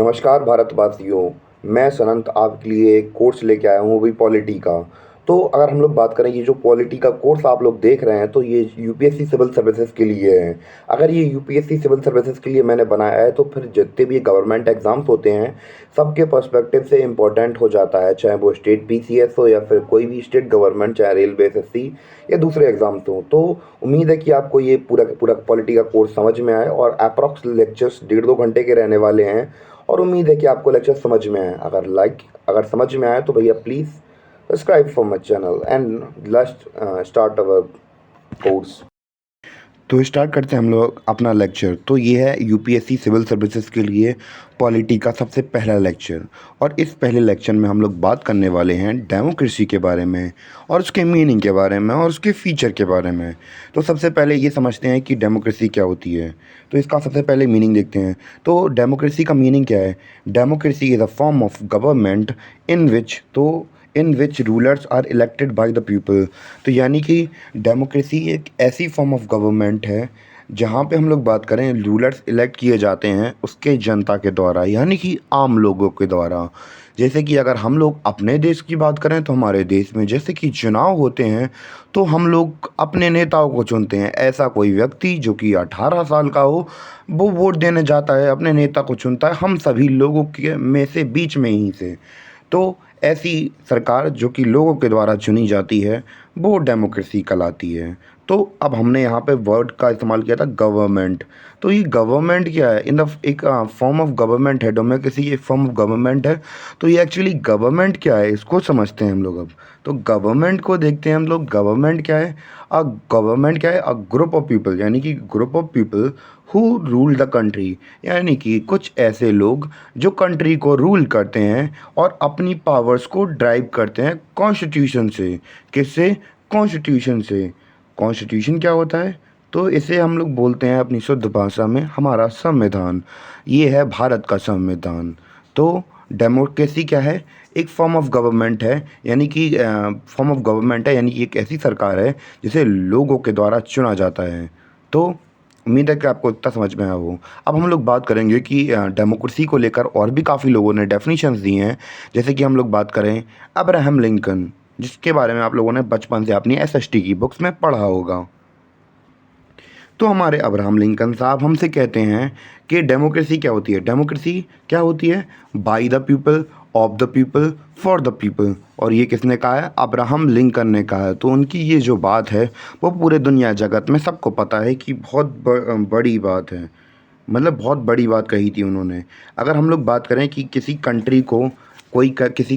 नमस्कार भारतवासियों। मैं सनंत आपके लिए एक कोर्स लेके आया हूँ, वो भी पॉलिटी का। तो अगर हम लोग बात करें, ये जो पॉलिटी का कोर्स आप लोग देख रहे हैं, तो ये यूपीएससी सिविल सर्विसेज के लिए है। अगर ये यूपीएससी सिविल सर्विसेज के लिए मैंने बनाया है, तो फिर जितने भी गवर्नमेंट एग्जाम्स होते हैं, सबके पर्सपेक्टिव से इम्पोर्टेंट हो जाता है, चाहे वो स्टेट पीसीएस हो या फिर कोई भी स्टेट गवर्नमेंट, चाहे रेलवे एसएससी या दूसरे एग्जाम्स हो। तो उम्मीद है कि आपको ये पूरा का पूरा पॉलिटी का कोर्स समझ में आए, और अप्रॉक्स लेक्चर्स 1.5-2 घंटे के रहने वाले हैं। और उम्मीद है कि आपको लेक्चर समझ में आए। अगर समझ में आए तो भैया please subscribe for my channel and let's start our course. तो स्टार्ट करते हैं हम लोग अपना लेक्चर। तो ये है यूपीएससी सिविल सर्विसेज के लिए पॉलिटी का सबसे पहला लेक्चर। और इस पहले लेक्चर में हम लोग बात करने वाले हैं डेमोक्रेसी के बारे में, और उसके मीनिंग के बारे में, और उसके फीचर के बारे में। तो सबसे पहले ये समझते हैं कि डेमोक्रेसी क्या होती है। तो इसका सबसे पहले मीनिंग देखते हैं। तो डेमोक्रेसी का मीनिंग क्या है? Democracy is a form of government in which rulers are elected by the people. तो यानी कि डेमोक्रेसी एक ऐसी फॉर्म ऑफ गवर्नमेंट है जहाँ पे हम लोग बात करें, रूलर्स इलेक्ट किए जाते हैं उसके जनता के द्वारा, यानी कि आम लोगों के द्वारा। जैसे कि अगर हम लोग अपने देश की बात करें, तो हमारे देश में जैसे कि चुनाव होते हैं, तो हम लोग अपने नेताओं को चुनते हैं। ऐसा कोई व्यक्ति जो कि 18 साल का हो, वो वोट देने जाता है, अपने नेता को चुनता है, हम सभी लोगों के में से, बीच में ही से। तो ऐसी सरकार जो कि लोगों के द्वारा चुनी जाती है, वो डेमोक्रेसी कहलाती है। तो अब हमने यहाँ पे वर्ड का इस्तेमाल किया था गवर्नमेंट। तो ये गवर्नमेंट क्या है? इन द एक फॉर्म ऑफ गवर्नमेंट है, डेमोक्रेसी एक फॉर्म ऑफ गवर्नमेंट है। तो ये एक्चुअली गवर्नमेंट क्या है, इसको समझते हैं हम लोग अब। तो गवर्नमेंट को देखते हैं हम लोग। गवर्नमेंट क्या है? गवर्नमेंट क्या है? अ ग्रुप ऑफ पीपल, यानी कि group of people who rule the country. यानी कि कुछ ऐसे लोग जो कंट्री को रूल करते हैं और अपनी पावर्स को ड्राइव करते हैं कॉन्स्टिट्यूशन से। किससे? कॉन्स्टिट्यूशन से। कॉन्स्टिट्यूशन क्या होता है? तो इसे हम लोग बोलते हैं अपनी शुद्ध भाषा में हमारा संविधान। ये है भारत का संविधान। तो डेमोक्रेसी क्या है? एक फॉर्म ऑफ गवर्नमेंट है, यानी कि फॉर्म ऑफ गवर्नमेंट है, यानी कि एक ऐसी सरकार है जिसे लोगों के द्वारा चुना जाता है। तो उम्मीद है कि आपको इतना समझ में आया हो। अब हम लोग बात करेंगे कि डेमोक्रेसी को लेकर और भी काफ़ी लोगों ने डेफिनेशंस दी हैं। जैसे कि हम लोग बात करें अब्राहम लिंकन, जिसके बारे में आप लोगों ने बचपन से अपनी एसएसटी की बुक्स में पढ़ा होगा। तो हमारे अब्राहम लिंकन साहब हमसे कहते हैं कि डेमोक्रेसी क्या होती है। डेमोक्रेसी क्या होती है? Bye the people, of the people, for the people. और ये किसने कहा है? अब्राहम लिंकन ने कहा है। तो उनकी ये जो बात है, वो पूरे दुनिया जगत में सबको पता है कि बहुत बड़ी बात है। मतलब बहुत बड़ी बात कही थी उन्होंने। अगर हम लोग बात करें कि किसी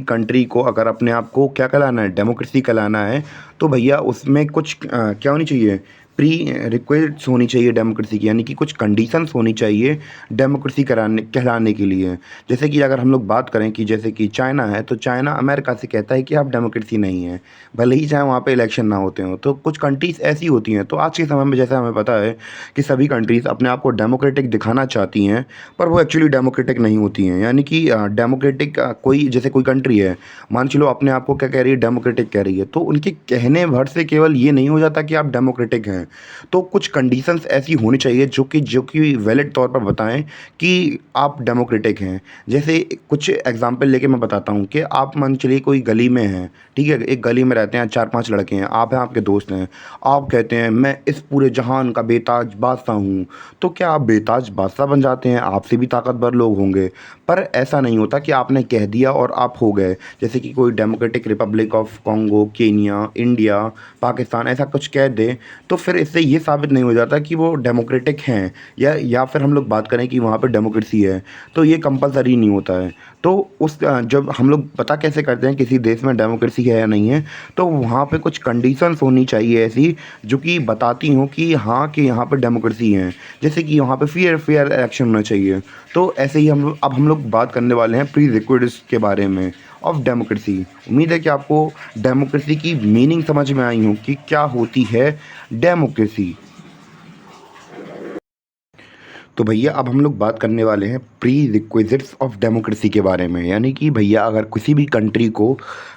कंट्री को अगर अपने आप को क्या कहलाना है, डेमोक्रेसी कहलाना है, तो भैया उसमें कुछ क्या होनी चाहिए? प्री रिक्वेस्ट होनी चाहिए डेमोक्रेसी की, यानी कि कुछ कंडीशंस होनी चाहिए डेमोक्रेसी कराने कहलाने के लिए। जैसे कि अगर हम लोग बात करें कि जैसे कि चाइना है, तो चाइना अमेरिका से कहता है कि आप डेमोक्रेसी नहीं है, भले ही चाहे वहाँ पे इलेक्शन ना होते हो। तो कुछ कंट्रीज़ ऐसी होती हैं। तो आज के समय में जैसे हमें पता है कि सभी कंट्रीज़ अपने आप को डेमोक्रेटिक दिखाना चाहती हैं, पर वो एक्चुअली डेमोक्रेटिक नहीं होती हैं। यानी कि डेमोक्रेटिक कोई जैसे कोई कंट्री है, मान चलो अपने आप को क्या कह रही है? डेमोक्रेटिक कह रही है। तो उनके कहने भर से केवल ये नहीं हो जाता कि आप डेमोक्रेटिक हैं। तो कुछ कंडीशंस ऐसी होनी चाहिए जो कि वैलिड तौर पर बताएं कि आप डेमोक्रेटिक हैं। जैसे कुछ एग्जांपल लेके मैं बताता हूँ कि आप मान चलिए कोई गली में हैं, ठीक है, एक गली में रहते हैं, 4-5 लड़के हैं, आप हैं, आपके दोस्त हैं। आप कहते हैं मैं इस पूरे जहान का बेताज बादशाह हूँ। तो क्या आप बेताज बादशाह बन जाते हैं? आपसे भी ताकतवर लोग होंगे। पर ऐसा नहीं होता कि आपने कह दिया और आप हो गए। जैसे कि कोई democratic Republic of Congo, Kenya, India, Pakistan ऐसा कुछ कह दे, तो फिर इससे ये साबित नहीं हो जाता कि वो डेमोक्रेटिक हैं, या फिर हम लोग बात करें कि वहाँ पे डेमोक्रेसी है, तो ये कंपलसरी नहीं होता है। तो जब हम लोग पता कैसे करते हैं किसी देश में डेमोक्रेसी है या नहीं है? तो वहाँ पे कुछ कंडीशंस होनी चाहिए ऐसी जो कि बताती हों कि हाँ, कि यहाँ पे डेमोक्रेसी है। जैसे कि वहाँ पे फेयर इलेक्शन होना चाहिए। तो ऐसे ही हम लोग बात करने वाले हैं प्री रिक्विजिट्स के बारे में ऑफ डेमोक्रेसी। उम्मीद है कि आपको डेमोक्रेसी की मीनिंग समझ में आई हो कि क्या होती है डेमोक्रेसी। तो भैया अब हम लोग बात करने वाले हैं प्री रिक्विजिट्स ऑफ डेमोक्रेसी के बारे में। यानी कि भैया अगर किसी भी कंट्री को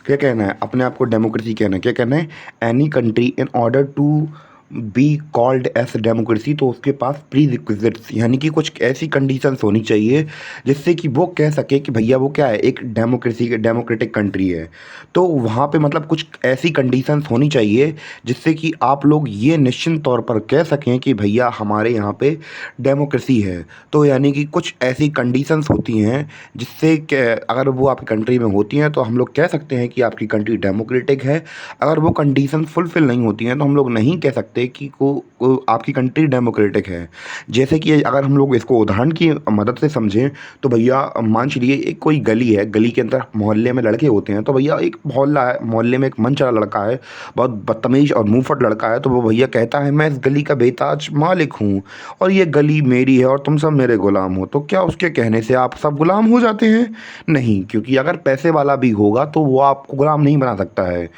क्या कहना है, अपने आप को डेमोक्रेसी कहना है, क्या कहना है? Any country in order to be called as democracy, तो उसके पास प्री रिक्विजिट्स यानी कि कुछ ऐसी कंडीशंस होनी चाहिए जिससे कि वो कह सके कि भैया वो क्या है, एक डेमोक्रेसी डेमोक्रेटिक कंट्री है। तो वहाँ पे मतलब कुछ ऐसी कंडीशंस होनी चाहिए जिससे कि आप लोग ये निश्चित तौर पर कह सकें कि भैया हमारे यहाँ पे डेमोक्रेसी है। तो यानी कि कुछ ऐसी कंडीशंस होती हैं जिससे कि अगर वो आपकी कंट्री में होती हैं तो हम लोग कह सकते हैं कि आपकी कंट्री डेमोक्रेटिक है। अगर वो कंडीशन फुलफ़िल नहीं होती हैं तो हम लोग नहीं कह सकते कि को आपकी कंट्री डेमोक्रेटिक है। जैसे कि अगर हम लोग इसको उदाहरण की मदद से समझें तो भैया मान चलिए एक कोई गली है, गली के अंदर मोहल्ले में लड़के होते हैं, तो भैया एक मोहल्ला है, मोहल्ले में एक मनचला लड़का है, बहुत बदतमीज़ और मुंहफट लड़का है, तो वो भैया कहता है मैं इस गली का बेताज मालिक हूँ और ये गली मेरी है और तुम सब मेरे गुलाम हो। तो क्या उसके कहने से आप सब गुलाम हो जाते हैं? नहीं, क्योंकि अगर पैसे वाला भी होगा तो वो आपको गुलाम नहीं बना सकता है।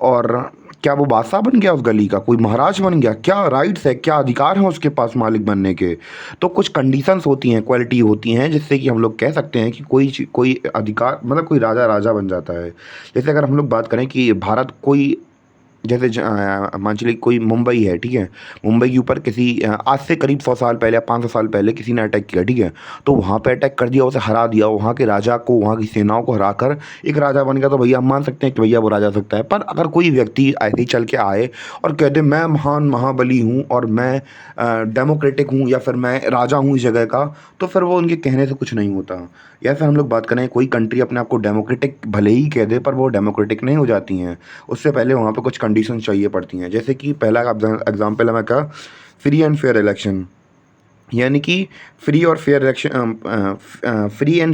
और क्या वो बादशाह बन गया उस गली का, कोई महाराज बन गया? क्या राइट्स है, क्या अधिकार हैं उसके पास मालिक बनने के? तो कुछ कंडीशंस होती हैं, क्वालिटी होती हैं जिससे कि हम लोग कह सकते हैं कि कोई अधिकार मतलब कोई राजा राजा बन जाता है। जैसे अगर हम लोग बात करें कि भारत कोई जैसे मान चलिए कोई मुंबई है, ठीक है? मुंबई के ऊपर किसी आज से करीब 100 साल पहले या 500 साल पहले किसी ने अटैक किया, ठीक है? तो वहाँ पे अटैक कर दिया, उसे हरा दिया, वहाँ के राजा को, वहाँ की सेनाओं को हराकर एक राजा बन गया, तो भैया हम मान सकते हैं कि भैया वो राजा हो सकता है। पर अगर कोई व्यक्ति ऐसे ही चल के आए और कह दे मैं महान महाबली हूँ और मैं डेमोक्रेटिक हूँ या फिर मैं राजा हूँ इस जगह का, तो फिर वो उनके कहने से कुछ नहीं होता। या फिर हम लोग बात करें कोई कंट्री अपने आप को डेमोक्रेटिक भले ही कह दे पर वो डेमोक्रेटिक नहीं हो जाती हैं। उससे पहले वहाँ पे कुछ कंडीशन चाहिए पड़ती हैं। जैसे कि पहला एग्जाम्पल है मैं क्या, फ्री एंड फेयर इलेक्शन, यानी कि फ्री एंड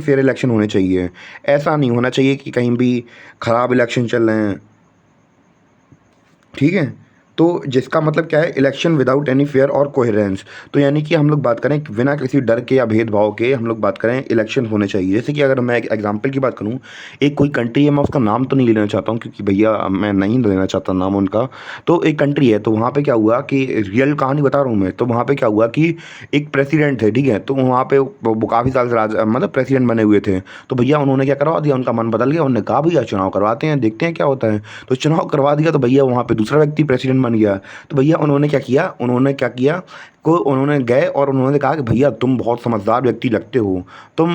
फेयर इलेक्शन होने चाहिए। ऐसा नहीं होना चाहिए कि कहीं भी ख़राब इलेक्शन चल रहे हैं, ठीक है? तो जिसका मतलब क्या है, इलेक्शन विदाउट एनी फेयर और कोहेरेंस। तो यानी कि हम लोग बात करें कि बिना किसी डर के या भेदभाव के हम लोग बात करें इलेक्शन होने चाहिए। जैसे कि अगर मैं एक एग्जांपल की बात करूं, एक कोई कंट्री है, मैं उसका नाम तो नहीं लेना चाहता हूं क्योंकि भैया मैं नहीं लेना चाहता नाम उनका। तो एक कंट्री है, तो वहाँ पे क्या हुआ कि रियल कहानी बता रहा हूँ मैं, तो वहाँ पे क्या हुआ कि एक प्रेसिडेंट थे, ठीक है? तो वहाँ पे वो काफ़ी साल से राज मतलब प्रेसिडेंट बने हुए थे। तो भैया उन्होंने क्या करवा दिया, उनका मन बदल गया, उन्होंने कहा भैया चुनाव करवाते हैं, देखते हैं क्या होता है। तो चुनाव करवा दिया, तो भैया वहाँ पे दूसरा व्यक्ति प्रेसिडेंट बन गया। तो भैया उन्होंने क्या किया को उन्होंने गए और उन्होंने कहा कि भैया तुम बहुत समझदार व्यक्ति लगते हो, तुम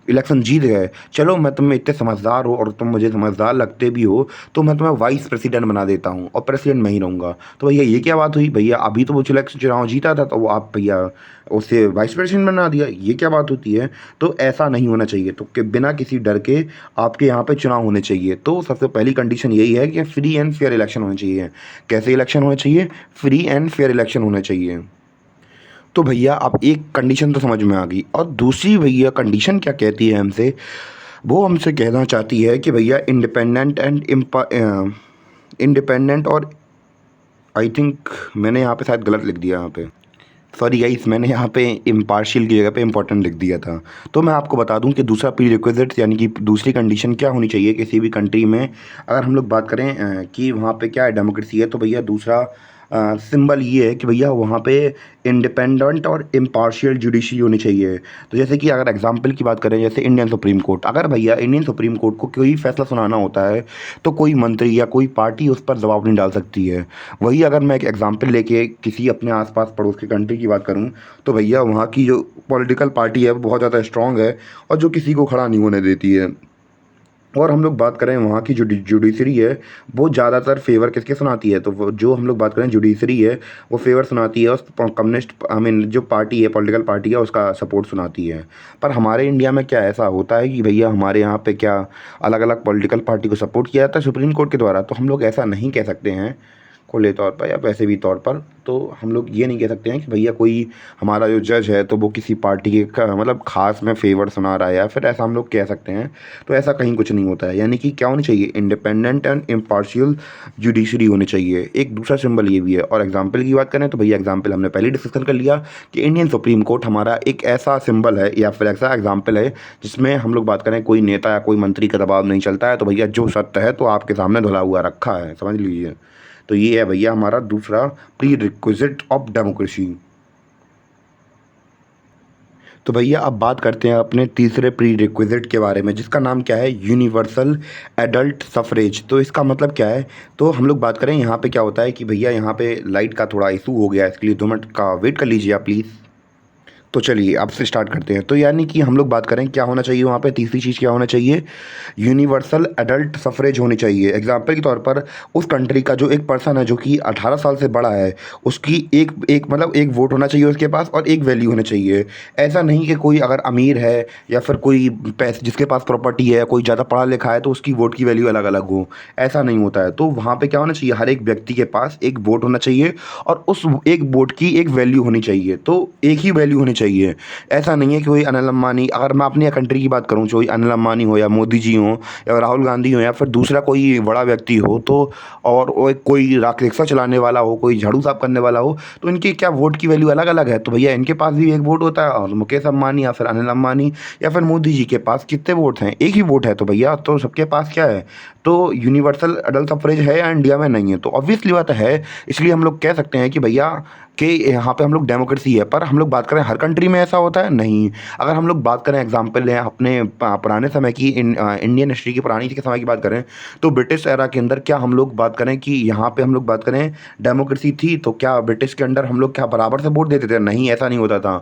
इलेक्शन जीत गए, चलो मैं तुम्हें इतने समझदार हो और तुम मुझे समझदार लगते भी हो, तो मैं तुम्हें वाइस प्रेसिडेंट बना देता हूँ और प्रेसिडेंट मैं ही रहूँगा। तो भैया ये क्या बात हुई? भैया अभी तो वो इलेक्शन चुनाव जीता था, तो वो आप भैया उसे वाइस प्रेसिडेंट बना दिया, ये क्या बात होती है? तो ऐसा नहीं होना चाहिए। तो कि बिना किसी डर के आपके यहाँ पे चुनाव होने चाहिए। तो सबसे पहली कंडीशन यही है कि फ्री एंड फेयर इलेक्शन होने चाहिए। कैसे इलेक्शन होने चाहिए? फ्री एंड फेयर इलेक्शन होने चाहिए। तो भैया अब एक कंडीशन तो समझ में आ गई, और दूसरी भैया कंडीशन क्या कहती है हमसे, वो हमसे कहना चाहती है कि भैया इंडिपेंडेंट और आई थिंक मैंने यहाँ पे शायद गलत लिख दिया यहाँ पे, सॉरी गाइस, मैंने यहाँ पे इम्पार्शियल की जगह पे इम्पोर्टेंट लिख दिया था। तो मैं आपको बता दूं कि दूसरा प्री रिक्विजिट यानी कि दूसरी कंडीशन क्या होनी चाहिए किसी भी कंट्री में, अगर हम लोग बात करें कि वहाँ पे क्या है, डेमोक्रेसी है, तो भैया दूसरा सिंबल ये है कि भैया वहाँ पे इंडिपेंडेंट और इम्पार्शियल जुडिशरी होनी चाहिए। तो जैसे कि अगर एग्जांपल की बात करें, जैसे इंडियन सुप्रीम कोर्ट, अगर भैया इंडियन सुप्रीम कोर्ट को कोई फैसला सुनाना होता है तो कोई मंत्री या कोई पार्टी उस पर दबाव नहीं डाल सकती है। वही अगर मैं एक एग्जांपल लेके किसी अपने आसपास पड़ोस की कंट्री की बात करूं, तो भैया वहाँ की जो पॉलिटिकल पार्टी है वो बहुत ज़्यादा स्ट्रांग है और जो किसी को खड़ा नहीं होने देती है। और हम लोग बात करें वहाँ की जो जुडिशरी है, वो ज़्यादातर फेवर किसके सुनाती है, तो वो जो हम लोग बात करें जुडिशरी है, वो फेवर सुनाती है उस कम्युनिस्ट आई मीन जो पार्टी है, पॉलिटिकल पार्टी है, उसका सपोर्ट सुनाती है। पर हमारे इंडिया में क्या ऐसा होता है कि भैया हमारे यहाँ पे क्या अलग अलग पॉलिटिकल पार्टी को सपोर्ट किया जाता है सुप्रीम कोर्ट के द्वारा? तो हम लोग ऐसा नहीं कह सकते हैं खुले तौर पर या वैसे भी तौर पर। तो हम लोग ये नहीं कह सकते हैं कि भैया कोई हमारा जो जज है तो वो किसी पार्टी के मतलब खास में फेवर सुना रहा है, या फिर ऐसा हम लोग कह सकते हैं। तो ऐसा कहीं कुछ नहीं होता है। यानी कि क्या होनी चाहिए? इंडिपेंडेंट एंड इम्पार्शियल जुडिशरी होनी चाहिए। एक दूसरा सिंबल ये भी है। और एग्जाम्पल की बात करें तो भैया एग्जाम्पल हमने पहले डिस्कशन कर लिया कि इंडियन सुप्रीम कोर्ट हमारा एक ऐसा सिंबल है या फिर ऐसा एग्जाम्पल है जिसमें हम लोग बात करें कोई नेता या कोई मंत्री का दबाव नहीं चलता है। तो भैया जो सत्य है तो आपके सामने धुला हुआ रखा है, समझ लीजिए। तो ये है भैया हमारा दूसरा प्री रिक्विजिट ऑफ डेमोक्रेसी। तो भैया अब बात करते हैं अपने तीसरे प्री रिक्विजिट के बारे में, जिसका नाम क्या है, यूनिवर्सल एडल्ट सफरेज। तो इसका मतलब क्या है? तो हम लोग बात करें यहाँ पे क्या होता है कि भैया यहाँ पे लाइट का थोड़ा इशू हो गया है, इसके लिए 2 मिनट का वेट कर लीजिए आप प्लीज़। तो चलिए अब से स्टार्ट करते हैं। तो यानी कि हम लोग बात करें क्या होना चाहिए वहाँ पे, तीसरी चीज़ क्या होना चाहिए, यूनिवर्सल एडल्ट सफरेज होनी चाहिए। एग्जाम्पल के तौर पर उस कंट्री का जो एक पर्सन है जो कि 18 साल से बड़ा है, उसकी एक एक मतलब एक वोट होना चाहिए उसके पास, और एक वैल्यू होना चाहिए। ऐसा नहीं कि कोई अगर अमीर है या फिर कोई पैसे जिसके पास प्रॉपर्टी है, कोई ज़्यादा पढ़ा लिखा है, तो उसकी वोट की वैल्यू अलग अलग हो। ऐसा नहीं होता है। तो वहाँ पे क्या होना चाहिए, हर एक व्यक्ति के पास एक वोट होना चाहिए, और उस एक वोट की एक वैल्यू होनी चाहिए। तो एक ही वैल्यू होनी चाहिए। ऐसा नहीं है कि कोई अनिल अंबानी, अगर मैं अपनी कंट्री की बात करूँ, कोई अनिल अंबानी हो या मोदी जी हो या राहुल गांधी हो या फिर दूसरा कोई बड़ा व्यक्ति हो, तो और वो कोई रिक्शा चलाने वाला हो, कोई झाड़ू साफ करने वाला हो, तो इनकी क्या वोट की वैल्यू अलग अलग है। तो भैया इनके पास भी एक वोट होता है, और मुकेश अंबानी या फिर अनिल अंबानी या फिर मोदी जी के पास कितने वोट हैं, एक ही वोट है। तो भैया तो सबके पास क्या है, तो यूनिवर्सल अडल्ट सफरेज है या इंडिया में नहीं है? तो ऑब्वियसली बात है। इसलिए हम लोग कह सकते हैं कि भैया कि यहाँ पे हम लोग डेमोक्रेसी है। पर हम लोग बात करें हर कंट्री में ऐसा होता है, नहीं। अगर हम लोग बात करें, एग्जांपल लें अपने पुराने समय की, इंडियन हिस्ट्री की पुरानी के समय की बात करें, तो ब्रिटिश एरा के अंदर क्या हम लोग बात करें कि यहाँ पे हम लोग बात करें डेमोक्रेसी थी, तो क्या ब्रिटिश के अंडर हम लोग क्या बराबर से वोट देते थे? नहीं, ऐसा नहीं होता था।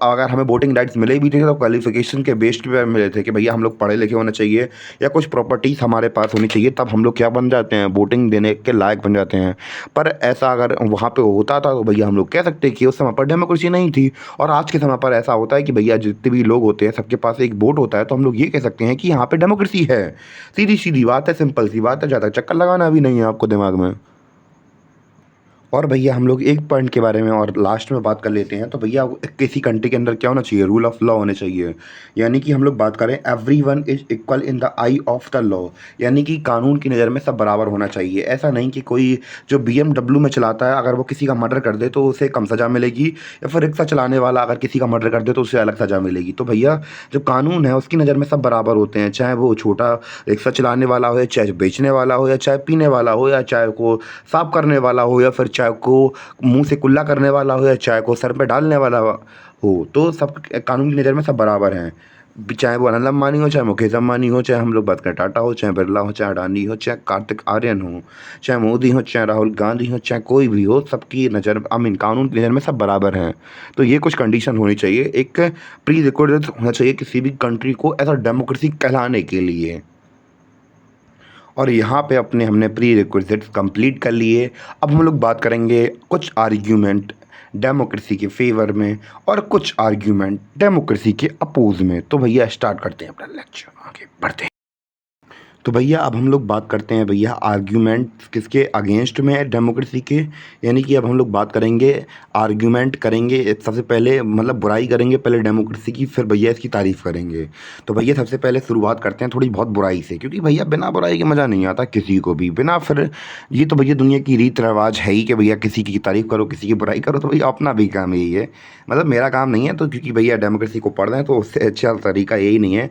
अगर हमें वोटिंग राइट्स मिले भी थे तो क्वालिफिकेशन के बेस्ड पे मिले थे कि भैया हम लोग पढ़े लिखे होना चाहिए या कुछ प्रॉपर्टीज़ हमारे पास होनी चाहिए, तब हम लोग क्या बन जाते हैं, वोटिंग देने के लायक बन जाते हैं। पर ऐसा अगर वहाँ पे होता था तो भैया हम लोग कह सकते हैं कि उस समय पर डेमोक्रेसी नहीं थी। और आज के समय पर ऐसा होता है कि भैया जितने भी लोग होते हैं सबके पास एक वोट होता है, तो हम लोग ये कह सकते हैं कि यहाँ पे डेमोक्रेसी है। सीधी सीधी बात है, सिंपल सी बात है, ज़्यादा चक्कर लगाना भी नहीं है आपको दिमाग में। और भैया हम लोग एक पॉइंट के बारे में और लास्ट में बात कर लेते हैं। तो भैया किसी कंट्री के अंदर क्या होना चाहिए, रूल ऑफ लॉ होने चाहिए। यानी कि हम लोग बात करें, everyone is equal in the I of the law. यानी कि कानून की नज़र में सब बराबर होना चाहिए। ऐसा नहीं कि कोई जो BMW में चलाता है, अगर वो किसी का मर्डर कर दे तो उसे कम सज़ा मिलेगी, या फिर रिक्शा चलाने वाला अगर किसी का मर्डर कर दे तो उसे अलग सज़ा मिलेगी। तो भैया जो कानून है उसकी नज़र में सब बराबर होते हैं, चाहे वो छोटा रिक्शा चलाने वाला हो, या चाहे बेचने वाला हो, या चाहे पीने वाला हो, या चाहे को साफ करने वाला हो, या फिर चाहे को मुंह से कुल्ला करने वाला हो, या चाहे को सर पे डालने वाला हो। तो सब कानून की नज़र में सब बराबर हैं। चाहे वो अनिल अंबानी हो, चाहे मुकेश अंबानी हो, चाहे हम लोग बात करें टाटा हो, चाहे बिरला हो, चाहे अडानी हो, चाहे कार्तिक आर्यन हो, चाहे मोदी हो, चाहे राहुल गांधी हो, चाहे कोई भी हो, सबकी नज़र, आई मीन कानून की नज़र में सब बराबर हैं। तो ये कुछ कंडीशन होनी चाहिए, एक प्री रिक्विजिट होना चाहिए किसी भी कंट्री को ऐसा डेमोक्रेसी कहलाने के लिए। और यहाँ पे अपने हमने प्री रिक्विजिट्स कंप्लीट कर लिए। अब हम लोग बात करेंगे कुछ आर्ग्यूमेंट डेमोक्रेसी के फेवर में, और कुछ आर्ग्यूमेंट डेमोक्रेसी के अपोज में। तो भैया स्टार्ट करते हैं अपना लेक्चर, आगे बढ़ते हैं। तो भैया अब हम लोग बात करते हैं भैया आर्ग्यूमेंट किसके अगेंस्ट में है, डेमोक्रेसी के। यानी कि अब हम लोग बात करेंगे, आर्ग्यूमेंट करेंगे, सबसे पहले मतलब बुराई करेंगे पहले डेमोक्रेसी की, फिर भैया इसकी तारीफ़ करेंगे। तो भैया सबसे पहले शुरुआत करते हैं थोड़ी बहुत बुराई से, क्योंकि भैया बिना बुराई के मज़ा नहीं आता किसी को भी, बिना फिर ये तो भैया दुनिया की रीत रिवाज है ही कि भैया किसी की तारीफ़ करो, किसी की बुराई करो। तो भैया अपना भी काम यही है, मतलब मेरा काम नहीं है। तो क्योंकि भैया डेमोक्रेसी को पढ़ रहे हैं तो उससे अच्छा तरीका यही नहीं है,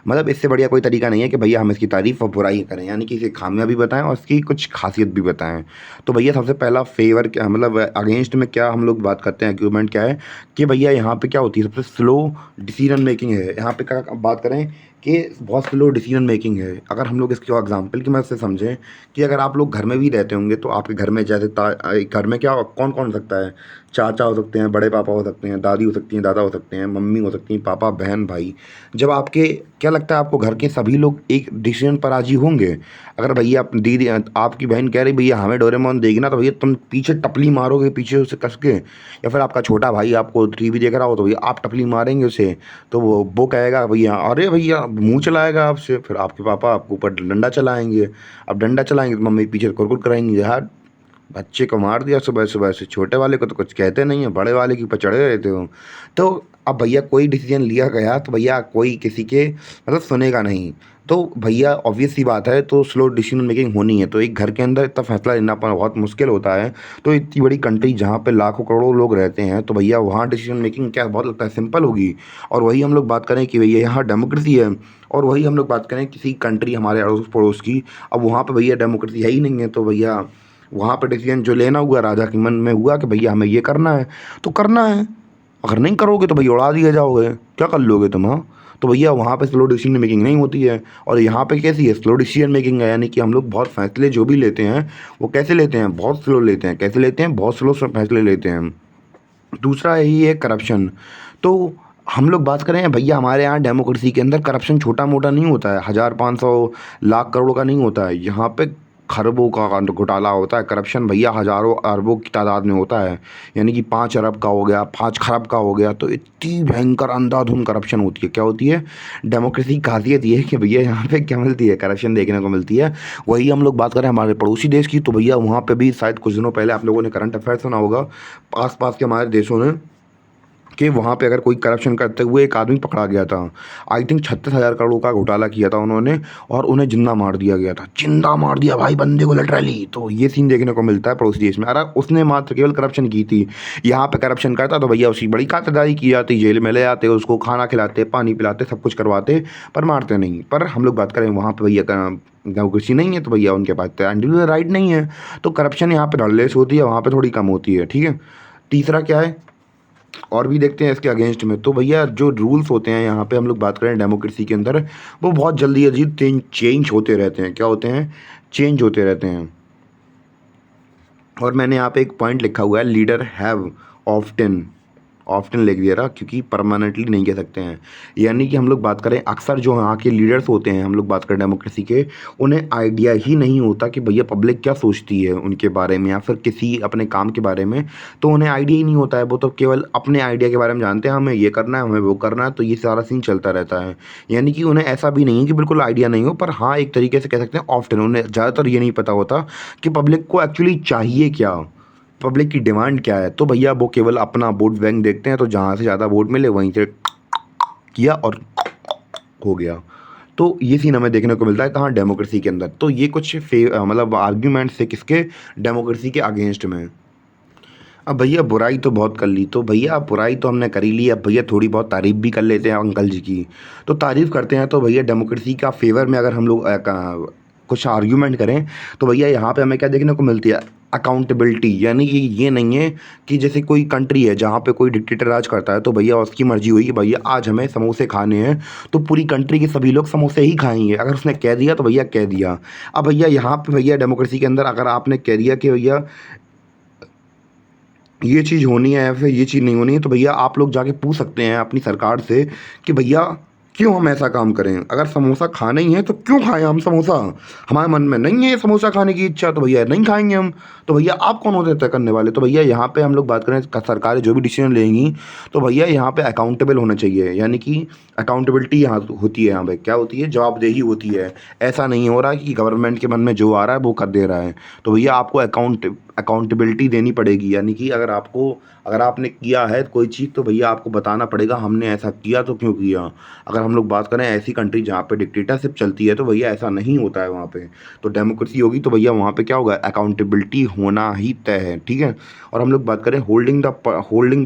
मतलब इससे बढ़िया कोई तरीका नहीं है कि भैया हम इसकी तारीफ़ और बुराई करें, यानी कि इसे खामियां भी बताएं और इसकी कुछ खासियत भी बताएं। तो भैया सबसे पहला फेवर क्या, मतलब अगेंस्ट में क्या हम लोग बात करते हैं, आर्ग्यूमेंट क्या है कि भैया यहाँ पे क्या होती है, सबसे स्लो डिसीजन मेकिंग है। यहाँ पे क्या बात करें कि बहुत स्लो डिसीजन मेकिंग है। अगर हम लोग इसके एग्जाम्पल की मदद से समझें कि अगर आप लोग घर में भी रहते होंगे, तो आपके घर में जैसे घर में क्या कौन कौन हो सकता है, चाचा हो सकते हैं, बड़े पापा हो सकते हैं, दादी हो सकती हैं, दादा हो सकते हैं, मम्मी हो सकती हैं, पापा, बहन, भाई। जब आपके क्या लगता है आपको घर के सभी लोग एक डिसीजन पर राजी होंगे? अगर भैया दीदी आपकी बहन कह रही भैया हमें डोरेमोन देगी ना, तो भैया तुम पीछे टपली मारोगे पीछे उसे कस के। या फिर आपका छोटा भाई आपको टीवी देख रहा हो तो भैया आप टपली मारेंगे उसे, तो वो कहेगा भैया, अरे भैया मुंह चलाएगा आपसे। फिर आपके पापा आपके ऊपर डंडा चलाएंगे। अब डंडा चलाएंगे तो मम्मी पीछे कुरकुर कराएंगे, यार बच्चे को मार दिया सुबह सुबह से, छोटे वाले को तो कुछ कहते नहीं है, बड़े वाले के ऊपर चढ़े रहते हो। तो अब भैया कोई डिसीजन लिया गया तो भैया कोई किसी के मतलब सुनेगा नहीं। तो भैया ऑब्वियस सी बात है, तो स्लो डिसीजन मेकिंग होनी है। तो एक घर के अंदर इतना फैसला लेना पाना बहुत मुश्किल होता है। तो इतनी बड़ी कंट्री जहाँ पे लाखों करोड़ों लोग रहते हैं, तो भैया वहाँ डिसीजन मेकिंग क्या बहुत लगता है सिंपल होगी। और वही हम लोग बात करें कि भैया यहाँ डेमोक्रेसी है, और वही हम लोग बात करें किसी कंट्री हमारे अड़ोस पड़ोस की, अब वहाँ पे भैया डेमोक्रेसी है ही नहीं है। तो भैया वहाँ पर डिसीजन जो लेना हुआ राजा के मन में हुआ कि भैया हमें ये करना है तो करना है। अगर नहीं करोगे तो भैया उड़ा दिए जाओगे, क्या कर लोगे तुम? हाँ, तो भैया वहाँ पे स्लो डिसीजन मेकिंग नहीं होती है, और यहाँ पे कैसी है, स्लो डिसीजन मेकिंग है, यानी कि हम लोग बहुत फैसले जो भी लेते हैं वो कैसे लेते हैं, बहुत स्लो लेते हैं। कैसे लेते हैं, बहुत स्लो फैसले लेते हैं। दूसरा यही है करप्शन। तो हम लोग बात करें भैया, हमारे यहाँ डेमोक्रेसी के अंदर करप्शन छोटा मोटा नहीं होता है, 1,000 500 लाख करोड़ का नहीं होता है। यहाँ पे खरबों का घोटाला होता है। करप्शन भैया हज़ारों अरबों की तादाद में होता है, यानी कि 5 अरब का हो गया, 5 खरब का हो गया। तो इतनी भयंकर अंधाधुंध करप्शन होती है। क्या होती है? डेमोक्रेसी की खासियत ये है कि भैया यहाँ पे क्या मिलती है, करप्शन देखने को मिलती है। वही हम लोग बात करें हमारे पड़ोसी देश की, तो भैया वहाँ पे भी शायद कुछ दिनों पहले आप लोगों ने करंट अफेयर सुना होगा, आस पास के हमारे देशों ने, कि वहाँ पे अगर कोई करप्शन करते हुए एक आदमी पकड़ा गया था। आई थिंक 36,000 करोड़ का घोटाला किया था उन्होंने, और उन्हें जिंदा मार दिया गया था। जिंदा मार दिया भाई बंदे को, लिटरली। तो ये सीन देखने को मिलता है पड़ोसी देश में। अरे उसने मात्र केवल करप्शन की थी, यहाँ पे करप्शन करता तो भैया उसकी बड़ी खातिरदारी की जाती, जेल में ले आते, उसको खाना खिलाते, पानी पिलाते, सब कुछ करवाते, पर मारते नहीं। पर हम लोग बात करें वहाँ पे भैया डेमोक्रेसी नहीं है, तो भैया उनके पास इंडिविजुअल राइट नहीं है, तो करप्शन यहाँ पे धड़ल्ले से होती है, वहाँ पे थोड़ी कम होती है। ठीक है। तीसरा क्या है, और भी देखते हैं इसके अगेंस्ट में, तो भैया जो रूल्स होते हैं यहाँ पे हम लोग बात करें डेमोक्रेसी के अंदर, वो बहुत जल्दी अजीब चेंज होते रहते हैं। क्या होते हैं? चेंज होते रहते हैं। और मैंने यहाँ पे एक पॉइंट लिखा हुआ है, लीडर हैव ऑफ्टन, ऑफ्टन लिख दिया रहा, क्योंकि परमानेंटली नहीं कह सकते हैं। यानी कि हम लोग बात करें, अक्सर जो यहाँ के लीडर्स होते हैं, हम लोग बात करें डेमोक्रेसी के, उन्हें आइडिया ही नहीं होता कि भैया पब्लिक क्या सोचती है उनके बारे में, या फिर किसी अपने काम के बारे में। तो उन्हें आइडिया ही नहीं होता है, वो तो केवल अपने आइडिया के बारे में जानते हैं, हमें ये करना है, हमें वो करना है। तो ये सारा सीन चलता रहता है। यानी कि उन्हें ऐसा भी नहीं है कि बिल्कुल आइडिया नहीं हो, पर हाँ एक तरीके से कह सकते हैं ऑफ्टन उन्हें ज़्यादातर ये नहीं पता होता कि पब्लिक को एक्चुअली चाहिए क्या, पब्लिक की डिमांड क्या है। तो भैया वो केवल अपना वोट बैंक देखते हैं, तो जहाँ से ज़्यादा वोट मिले वहीं से किया और हो गया। तो ये सीन हमें देखने को मिलता है कहाँ, डेमोक्रेसी के अंदर। तो ये कुछ मतलब आर्ग्यूमेंट्स थे किसके, डेमोक्रेसी के अगेंस्ट में। अब भैया बुराई तो बहुत कर ली, तो भैया बुराई तो हमने कर ही ली, अब भैया थोड़ी बहुत तारीफ़ भी कर लेते हैं अंकल जी की। तो तारीफ़ करते हैं, तो भैया डेमोक्रेसी का फेवर में अगर हम लोग कुछ आर्ग्यूमेंट करें, तो भैया यहाँ पे हमें क्या देखने को मिलती है, अकाउंटेबिलिटी। यानी कि ये नहीं है कि जैसे कोई कंट्री है जहाँ पे कोई डिक्टेटर राज करता है, तो भैया उसकी मर्जी हुई कि भैया आज हमें समोसे खाने हैं, तो पूरी कंट्री के सभी लोग समोसे ही खाएंगे। अगर उसने कह दिया तो भैया कह दिया। अब भैया यहाँ पे भैया डेमोक्रेसी के अंदर अगर आपने कह दिया कि भैया ये चीज़ होनी है या फिर ये चीज़ नहीं होनी है, तो भैया आप लोग जाके पूछ सकते हैं अपनी सरकार से कि भैया क्यों हम ऐसा काम करें। अगर समोसा खाना ही है तो क्यों खाएं हम समोसा, हमारे मन में नहीं है समोसा खाने की इच्छा, तो भैया नहीं खाएंगे हम। तो भैया आप कौन होते हैं तय करने वाले। तो भैया यहाँ पे हम लोग बात करें, सरकारें जो भी डिसीजन लेंगी, तो भैया यहाँ पे अकाउंटेबल होना चाहिए। यानी कि अकाउंटेबिलिटी यहाँ होती है, यहाँ पे क्या होती है, जवाबदेही होती है। ऐसा नहीं हो रहा कि गवर्नमेंट के मन में जो आ रहा है वो कर दे रहा है। तो भैया आपको अकाउंटेबिलिटी देनी पड़ेगी। यानी कि अगर आपने किया है कोई चीज़, तो भैया आपको बताना पड़ेगा हमने ऐसा किया तो क्यों किया। अगर हम लोग बात करें ऐसी कंट्री जहाँ पे डिक्टेटरशिप चलती है, तो भैया ऐसा नहीं होता है वहाँ पे। तो डेमोक्रेसी होगी तो भैया वहाँ पे क्या होगा, अकाउंटेबिलिटी होना ही तय है। ठीक है। और हम लोग बात करें holding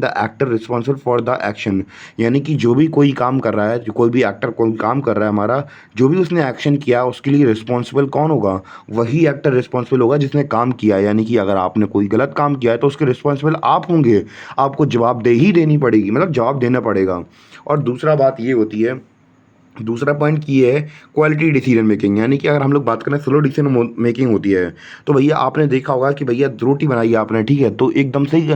the actor responsible for the action. यानी कि जो भी कोई काम कर रहा है, जो कोई भी एक्टर कोई काम कर रहा है हमारा, जो भी उसने एक्शन किया उसके लिए रिस्पॉन्सिबल कौन होगा, वही एक्टर रिस्पॉन्सिबल होगा जिसने काम किया। यानी कि अगर आपने कोई गलत काम किया है तो उसके रिस्पॉन्सिबल आप होंगे, आपको जवाबदेही देनी पड़ेगी, मतलब जवाब देना पड़ेगा। और दूसरा बात ये होती है, दूसरा पॉइंट ये है, क्वालिटी डिसीजन मेकिंग। यानी कि अगर हम लोग बात करें स्लो डिसीजन मेकिंग होती है, तो भैया आपने देखा होगा कि भैया रोटी बनाई आपने, ठीक है, तो एकदम से ही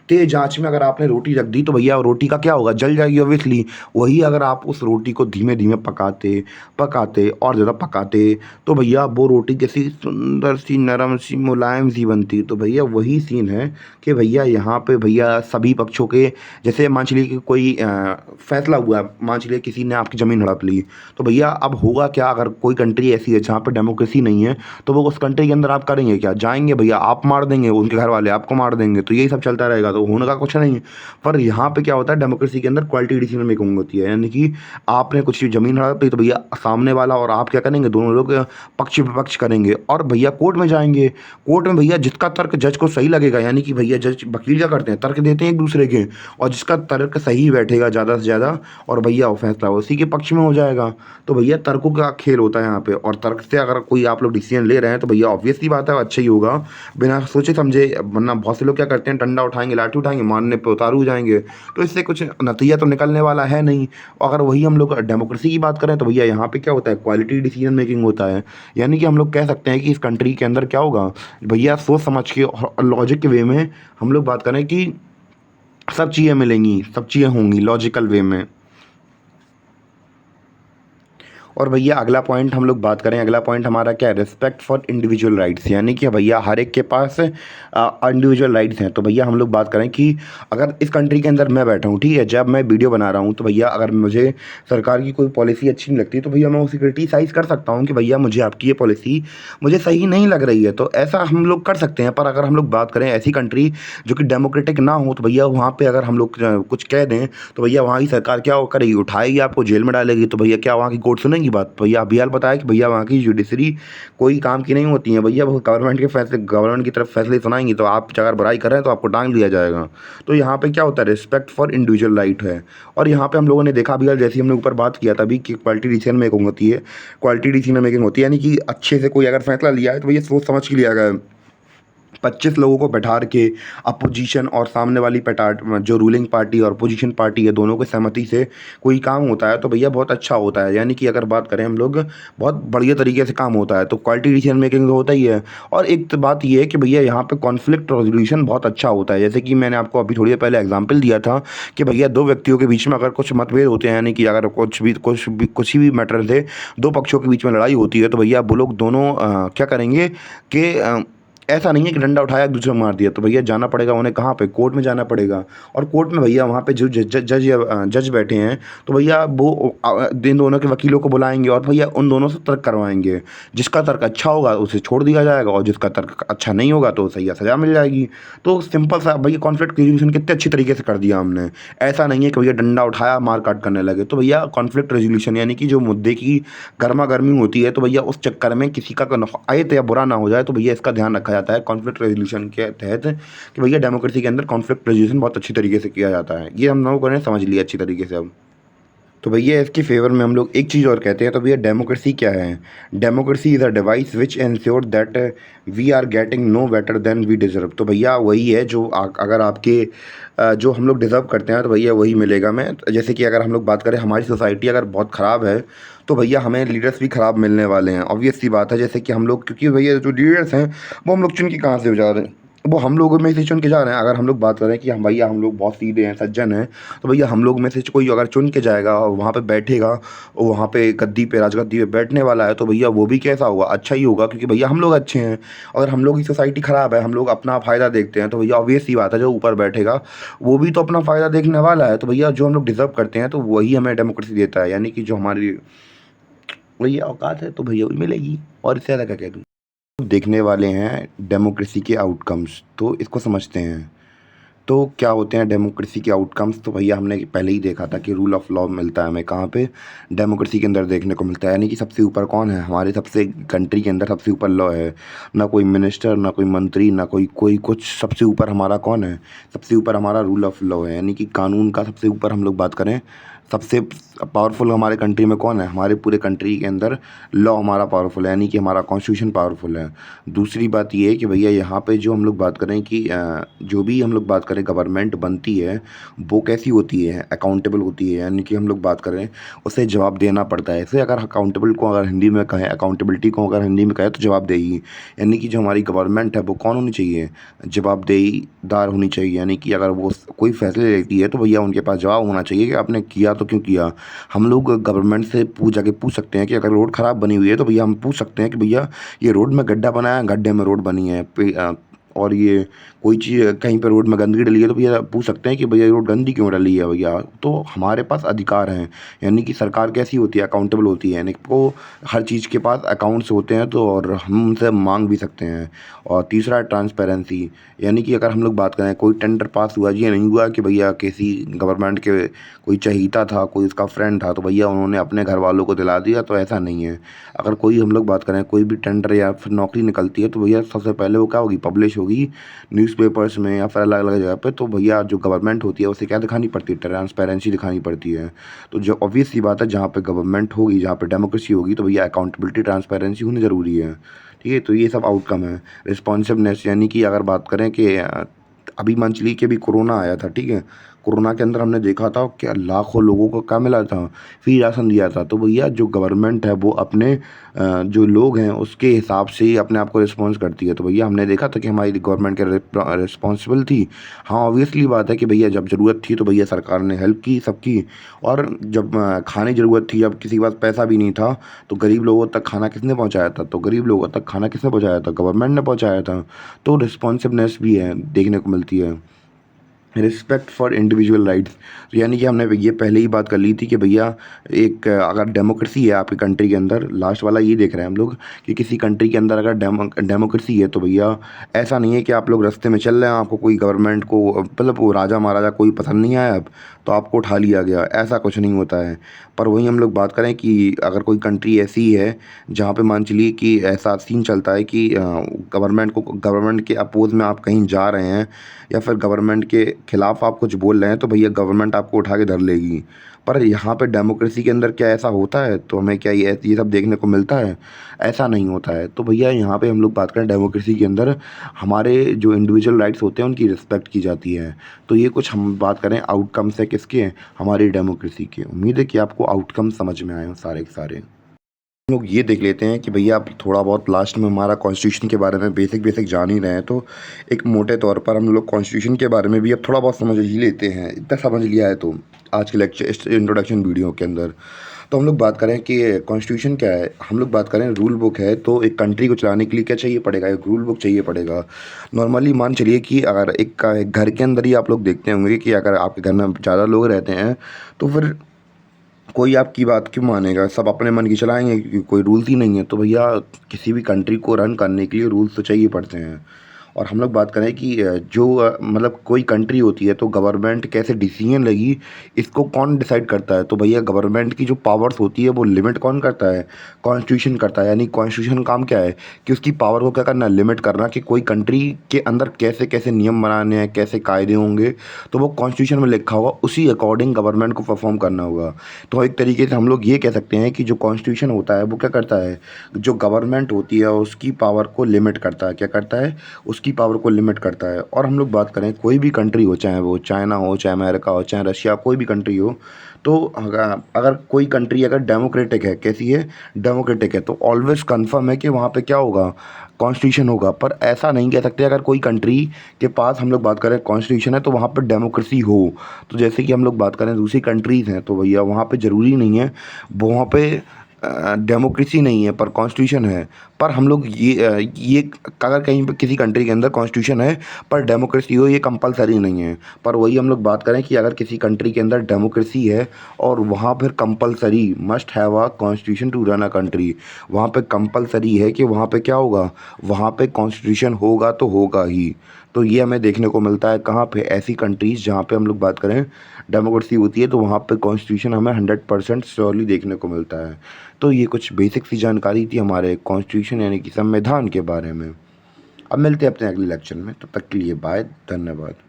तेज आंच में अगर आपने रोटी रख दी, तो भैया रोटी का क्या होगा, जल जाएगी ऑब्वियसली। वही अगर आप उस रोटी को धीमे धीमे पकाते पकाते और ज़्यादा पकाते, तो भैया वो रोटी कैसी सुंदर सी नरम सी मुलायम सी बनती। तो भैया वही सीन है कि भैया यहाँ पे भैया सभी पक्षों के, जैसे मान चलिए कि कोई फैसला हुआ, मान चलिए किसी ने आपकी ज़मीन हड़प ली, तो भैया अब होगा क्या, अगर कोई कंट्री ऐसी है जहाँ पे डेमोक्रेसी नहीं है, तो वो उस कंट्री के अंदर आप करेंगे क्या, जाएंगे भैया आप मार देंगे, उनके घर वाले आपको मार देंगे, तो यही सब चलता रहेगा, तो होने का कुछ नहीं। पर यहाँ पे क्या होता है, डेमोक्रेसी के अंदर क्वालिटी डिसीजन मेकिंग होती है। यानी कि आपने कुछ ज़मीन हड़प ली, तो भैया सामने वाला और आप क्या करेंगे, दोनों लोग पक्ष विपक्ष करेंगे और भैया कोर्ट में जाएंगे। कोर्ट में भैया जिसका तर्क जज को सही लगेगा, यानी कि भैया जज वकील क्या करते हैं, तर्क देते हैं एक दूसरे के, और जिसका तर्क सही बैठेगा ज़्यादा से ज़्यादा, और भैया वो फैसला उसी के पक्ष में हो जाएगा। तो भैया तर्कों का खेल होता है यहाँ पे, और तर्क से अगर कोई आप लोग डिसीजन ले रहे हैं, तो भैया ऑब्वियसली बात है अच्छा ही होगा, बिना सोचे समझे। वरना बहुत से लोग क्या करते हैं, डंडा उठाएंगे, लाठी लाठी उठाएंगे, मारने पे उतारू हो जाएंगे। तो इससे कुछ नतीजा तो निकलने वाला है नहीं। अगर वही हम लोग डेमोक्रेसी की बात करें तो भैया यहाँ पे क्या होता है, क्वालिटी डिसीजन मेकिंग होता है। यानी कि हम लोग कह सकते हैं कि इस कंट्री के अंदर क्या होगा भैया, सोच समझ के और लॉजिक के वे में हम लोग बात करें कि सब चीज़ें मिलेंगी, सब चीज़ें होंगी लॉजिकल वे में। और भैया अगला पॉइंट हम लोग बात करें, अगला पॉइंट हमारा क्या है, रिस्पेक्ट फॉर इंडिविजुअल राइट्स। यानी कि भैया हर एक के पास इंडिविजुअल राइट्स हैं। तो भैया हम लोग बात करें कि अगर इस कंट्री के अंदर मैं बैठा हूँ, ठीक है, जब मैं वीडियो बना रहा हूँ तो भैया अगर मुझे सरकार की कोई पॉलिसी अच्छी नहीं लगती तो भैया मैं उसे क्रिटिसाइज़ कर सकता हूँ कि भैया मुझे आपकी ये पॉलिसी मुझे सही नहीं लग रही है। तो ऐसा हम लोग कर सकते हैं। पर अगर हम लोग बात करें ऐसी कंट्री जो कि डेमोक्रेटिक ना हो तो भैया वहाँ पे अगर हम लोग कुछ कह दें तो भैया वहाँ की सरकार क्या करेगी, उठाएगी, आपको जेल में डालेगी। तो भैया क्या वहाँ की कोर्ट सुनेंगी बात? भैया अभी हाल बताया कि भैया वहाँ की जुडिशरी कोई काम की नहीं होती है भैया, वो गवर्नमेंट के फैसले, गवर्नमेंट की तरफ फैसले सुनाएंगी। तो आप अगर बुराई कर रहे हैं तो आपको टांग लिया जाएगा। तो यहाँ पे क्या होता है, रिस्पेक्ट फॉर इंडिविजुअल राइट है। और यहाँ पे हम लोगों ने देखा अभी हाल, जैसे हमने ऊपर बात किया था अभी कि क्वालिटी डिसीजन मेकिंग होती है, क्वालिटी डिसीजन मेकिंग होती है। यानी कि अच्छे से कोई अगर फैसला लिया है तो भैया सोच समझ के लिया गया है। 25 लोगों को बैठार के अपोजिशन और सामने वाली पटार जो रूलिंग पार्टी और अपोजिशन पार्टी है, दोनों की सहमति से कोई काम होता है तो भैया बहुत अच्छा होता है। यानी कि अगर बात करें हम लोग, बहुत बढ़िया तरीके से काम होता है। तो क्वालिटी डिसीजन मेकिंग तो होता ही है। और एक तो बात ये है कि भैया यहाँ पे कॉन्फ्लिक्ट रेजोल्यूशन बहुत अच्छा होता है। जैसे कि मैंने आपको अभी थोड़ी देर पहले एग्जांपल दिया था कि भैया दो व्यक्तियों के बीच में अगर कुछ मतभेद होते हैं, यानी कि अगर कुछ ही मैटर से दो पक्षों के बीच में लड़ाई होती है तो भैया वो लोग दोनों क्या करेंगे कि ऐसा नहीं है कि डंडा उठाया एक दूसरे को मार दिया। तो भैया जाना पड़ेगा उन्हें कहाँ पे, कोर्ट में जाना पड़ेगा। और कोर्ट में भैया वहाँ पे जो जज बैठे हैं तो भैया वो इन दोनों के वकीलों को बुलाएंगे और भैया उन दोनों से तर्क करवाएंगे। जिसका तर्क अच्छा होगा उसे छोड़ दिया जाएगा और जिसका तर्क अच्छा नहीं होगा तो सही सज़ा मिल जाएगी। तो सिंपल सा भैया कॉन्फ्लिक्ट रेजोल्यूशन कितने अच्छी तरीके से कर दिया हमने। ऐसा नहीं है कि भैया डंडा उठाया मार काट करने लगे। तो भैया कॉन्फ्लिक्ट रेजोल्यूशन यानी कि जो मुद्दे की गर्मा गर्मी होती है तो भैया उस चक्कर में किसी का आयत या बुरा ना हो जाए, तो भैया इसका ध्यान रखा जाता है कॉन्फ्लिक्ट रेजोल्यूशन के तहत कि भैया डेमोक्रेसी के अंदर कॉन्फ्लिक्ट रेजोल्यूशन बहुत अच्छी तरीके से किया जाता है। ये हम लोगों ने समझ लिया अच्छी तरीके से अब। तो भैया इसके फेवर में हम लोग एक चीज़ और कहते हैं। तो भैया डेमोक्रेसी क्या है, democracy is a device which ensure that we are getting no better than we deserve. तो भैया वही है जो अगर आपके जो हम लोग डिज़र्व करते हैं तो भैया वही मिलेगा। मैं जैसे कि अगर हम लोग बात करें हमारी सोसाइटी अगर बहुत ख़राब है तो भैया हमें लीडर्स भी ख़राब मिलने वाले हैं, ऑब्वियस सी बात है। जैसे कि हम लोग, क्योंकि भैया जो लीडर्स हैं वो हम लोग चुन के कहाँ से जा रहे हैं, वो हम लोगों में से चुन के जा रहे हैं। अगर हम लोग बात करें कि हम भैया हम लोग बहुत सीधे हैं, सज्जन हैं, तो भैया हम लोग में से कोई अगर चुन के जाएगा और वहाँ पे बैठेगा, और वहाँ पे गद्दी पे, राजगद्दी पे बैठने वाला है, तो भैया वो भी कैसा होगा, अच्छा ही होगा, क्योंकि भैया हम लोग अच्छे हैं। अगर हम लोग की सोसाइटी ख़राब है, हम लोग अपना फ़ायदा देखते हैं, तो भैया ऑब्वियस सी बात है जो ऊपर बैठेगा वो भी तो अपना फ़ायदा देखने वाला है। तो भैया जो हम लोग डिज़र्व करते हैं तो वही हमें डेमोक्रेसी देता है। यानी कि जो हमारी वही औकात है तो भैया वही मिलेगी। और इससे ज़्यादा क्या कह दूँ। देखने वाले हैं डेमोक्रेसी के आउटकम्स, तो इसको समझते हैं। तो क्या होते हैं डेमोक्रेसी के आउटकम्स। तो भैया हमने पहले ही देखा था कि रूल ऑफ लॉ मिलता है हमें कहाँ पे, डेमोक्रेसी के अंदर देखने को मिलता है। यानी कि सबसे ऊपर कौन है, हमारे सबसे कंट्री के अंदर सबसे ऊपर लॉ है। ना कोई मिनिस्टर, ना कोई मंत्री, ना कोई कोई कुछ, सबसे ऊपर हमारा कौन है, सबसे ऊपर हमारा रूल ऑफ लॉ है। यानी कि कानून का सबसे ऊपर हम लोग बात करें, सबसे पावरफुल हमारे कंट्री में कौन है, हमारे पूरे कंट्री के अंदर लॉ हमारा पावरफुल है। यानी कि हमारा कॉन्स्टिट्यूशन पावरफुल है। दूसरी बात ये है कि भैया यहाँ पे जो हम लोग बात करें कि जो भी हम लोग बात करें गवर्नमेंट बनती है वो कैसी होती है, अकाउंटेबल होती है। यानी कि हम लोग बात करें उसे जवाब देना पड़ता है। इसे अगर अकाउंटेबल को अगर हिंदी में कहें, अकाउंटेबिलिटी को अगर हिंदी में कहें तो जवाबदेही। यानी कि जो हमारी गवर्नमेंट है वो कौन होनी चाहिए, जवाबदेहीदार होनी चाहिए। यानी कि अगर वो कोई फैसले लेती है तो भैया उनके पास जवाब होना चाहिए कि आपने किया तो क्यों किया। हम लोग गवर्नमेंट से जाके पूछ सकते हैं कि अगर रोड ख़राब बनी हुई है तो भैया हम पूछ सकते हैं कि भैया ये रोड में गड्ढा बना है, गड्ढे में रोड बनी है, और ये कोई चीज़ कहीं पे रोड में गंदगी डली है तो भैया पूछ सकते हैं कि भैया रोड गंदी क्यों डली है भैया। तो हमारे पास अधिकार हैं। यानी कि सरकार कैसी होती है, अकाउंटेबल होती है। यानी कि वो हर चीज़ के पास अकाउंट्स होते हैं तो, और हम उनसे मांग भी सकते हैं। और तीसरा ट्रांसपेरेंसी। यानी कि अगर हम लोग बात करें कोई टेंडर पास हुआ, ये नहीं हुआ कि भैया किसी गवर्नमेंट के कोई चहीता था, कोई उसका फ्रेंड था तो भैया उन्होंने अपने घर वालों को दिला दिया, तो ऐसा नहीं है। अगर कोई हम लोग बात करें कोई भी टेंडर या फिर नौकरी निकलती है तो भैया सबसे पहले वो क्या होगी, पब्लिश होगी न्यूज़पेपर्स में या फिर अलग अलग जगह पे। तो भैया जो गवर्नमेंट होती है उसे क्या दिखानी पड़ती है, ट्रांसपेरेंसी दिखानी पड़ती है। तो जो ऑब्वियस सी बात है जहाँ पे गवर्नमेंट होगी, जहाँ पे डेमोक्रेसी होगी, तो भैया अकाउंटेबिलिटी, ट्रांसपेरेंसी होनी ज़रूरी है। ठीक है, तो ये सब आउटकम है। रिस्पॉन्सिवनेस, यानी कि अगर बात करें कि अभी मान चलिए कि अभी कोरोना आया था, ठीक है? कोरोना के अंदर हमने देखा था क्या लाखों लोगों को क्या मिला था? फ्री राशन दिया था। तो भैया जो गवर्नमेंट है वो अपने जो लोग हैं उसके हिसाब से ही अपने आप को रिस्पॉन्स करती है। तो भैया हमने देखा था कि हमारी गवर्नमेंट क्या रिस्पॉन्सिबल थी। हाँ, ऑब्वियसली बात है कि भैया जब ज़रूरत थी तो भैया सरकार ने हेल्प की सबकी। और जब खाने की ज़रूरत थी, जब किसी के पास पैसा भी नहीं था, तो गरीब लोगों तक खाना किसने पहुँचाया था? तो गरीब लोगों तक खाना किसने पहुँचाया था? गवर्नमेंट ने पहुँचाया था। तो रिस्पॉन्सिवनेस भी है, देखने को मिलती है। रिस्पेक्ट फॉर इंडिविजुअल राइट्स, यानी कि हमने ये पहले ही बात कर ली थी कि भैया एक अगर डेमोक्रेसी है आपकी कंट्री के अंदर, लास्ट वाला ये देख रहे हैं हम लोग कि किसी कंट्री के अंदर अगर डेमोक्रेसी है तो भैया ऐसा नहीं है कि आप लोग रास्ते में चल रहे हैं, आपको कोई गवर्नमेंट को मतलब वो राजा महाराजा कोई पसंद नहीं आया अब तो आपको उठा लिया गया, ऐसा कुछ नहीं होता है। पर वहीं हम लोग बात करें कि अगर कोई कंट्री ऐसी है जहाँ पे मान चलिए कि ऐसा सीन चलता है कि गवर्नमेंट के अपोज में आप कहीं जा रहे हैं या फिर गवर्नमेंट के खिलाफ आप कुछ बोल रहे हैं तो भैया गवर्नमेंट आपको उठा के धर लेगी। पर यहाँ पे डेमोक्रेसी के अंदर क्या ऐसा होता है? तो हमें क्या ये सब देखने को मिलता है? ऐसा नहीं होता है। तो भैया यहाँ पे हम लोग बात करें डेमोक्रेसी के अंदर हमारे जो इंडिविजुअल राइट्स होते हैं उनकी रिस्पेक्ट की जाती है। तो ये कुछ हम बात करें आउटकम्स है किसके? हमारी डेमोक्रेसी के। उम्मीद है कि आपको आउटकम समझ में आए हों सारे के सारे। हम लोग ये देख लेते हैं कि भैया आप थोड़ा बहुत लास्ट में हमारा कॉन्स्टिट्यूशन के बारे में बेसिक बेसिक जान ही रहे हैं, तो एक मोटे तौर पर हम लोग कॉन्स्टिट्यूशन के बारे में भी अब थोड़ा बहुत समझ ही लेते हैं। इतना समझ लिया है तो आज के लेक्चर इस इंट्रोडक्शन वीडियो के अंदर तो हम लोग बात करें कि कॉन्स्टिट्यूशन क्या है। हम लोग बात करें रूल बुक है, तो एक कंट्री को चलाने के लिए क्या चाहिए पड़ेगा? एक रूल बुक चाहिए पड़ेगा। नॉर्मली मान चलिए कि अगर एक घर के अंदर ही आप लोग देखते होंगे कि अगर आपके घर में ज़्यादा लोग रहते हैं तो फिर कोई आपकी बात क्यों मानेगा? सब अपने मन की चलाएँगे क्योंकि कोई रूल्स ही नहीं है। तो भैया किसी भी कंट्री को रन करने के लिए रूल्स तो चाहिए पड़ते हैं। और हम लोग बात करें कि मतलब कोई कंट्री होती है तो गवर्नमेंट कैसे डिसीजन लेगी, इसको कौन डिसाइड करता है? तो भैया गवर्नमेंट की जो पावर्स होती है वो लिमिट कौन करता है? कॉन्स्टिट्यूशन करता है। यानी कॉन्स्टिट्यूशन काम क्या है कि उसकी पावर को क्या करना है? लिमिट करना कि कोई कंट्री के अंदर कैसे-कैसे नियम बनाने हैं, कैसे कायदे होंगे, तो वो कॉन्स्टिट्यूशन में लिखा होगा, उसी अकॉर्डिंग गवर्नमेंट को परफ़ॉर्म करना होगा। तो एक तरीके से हम लोग ये कह सकते हैं कि जो कॉन्स्टिट्यूशन होता है वो क्या करता है? जो गवर्नमेंट होती है उसकी पावर को लिमिट करता है। क्या करता है? उसकी पावर को लिमिट करता है। और हम लोग बात करें कोई भी कंट्री हो, चाहे वो चाइना हो, चाहे अमेरिका हो, चाहे रशिया, कोई भी कंट्री हो, तो अगर कोई कंट्री अगर डेमोक्रेटिक है, कैसी है? डेमोक्रेटिक है, तो ऑलवेज़ कन्फर्म है कि वहाँ पे क्या होगा? कॉन्स्टिट्यूशन होगा। पर ऐसा नहीं कह सकते अगर कोई कंट्री के पास हम लोग बात करें कॉन्स्टिट्यूशन है तो वहाँ पे डेमोक्रेसी हो। तो जैसे कि हम लोग बात करें दूसरी कंट्रीज़ हैं तो भैया वहाँ पे ज़रूरी नहीं है, वहाँ पे डेमोक्रेसी नहीं है पर कॉन्स्टिट्यूशन है। पर हम लोग ये अगर कहीं पे किसी कंट्री के अंदर कॉन्स्टिट्यूशन है पर डेमोक्रेसी हो, ये कंपलसरी नहीं है। पर वही हम लोग बात करें कि अगर किसी कंट्री के अंदर डेमोक्रेसी है और वहाँ फिर compulsory must have a constitution to run a country, वहाँ पे कंपलसरी है कि वहाँ पे क्या होगा? वहाँ पे कॉन्स्टिट्यूशन होगा तो होगा ही। तो ये हमें देखने को मिलता है कहाँ पे? ऐसी कंट्रीज़ जहाँ पे हम लोग बात करें डेमोक्रेसी होती है तो वहाँ पे कॉन्स्टिट्यूशन हमें 100% श्योरली देखने को मिलता है। तो ये कुछ बेसिक सी जानकारी थी हमारे कॉन्स्टिट्यूशन यानी कि संविधान के बारे में। अब मिलते हैं अपने अगले लेक्चर में, तब तक के लिए बाय, धन्यवाद।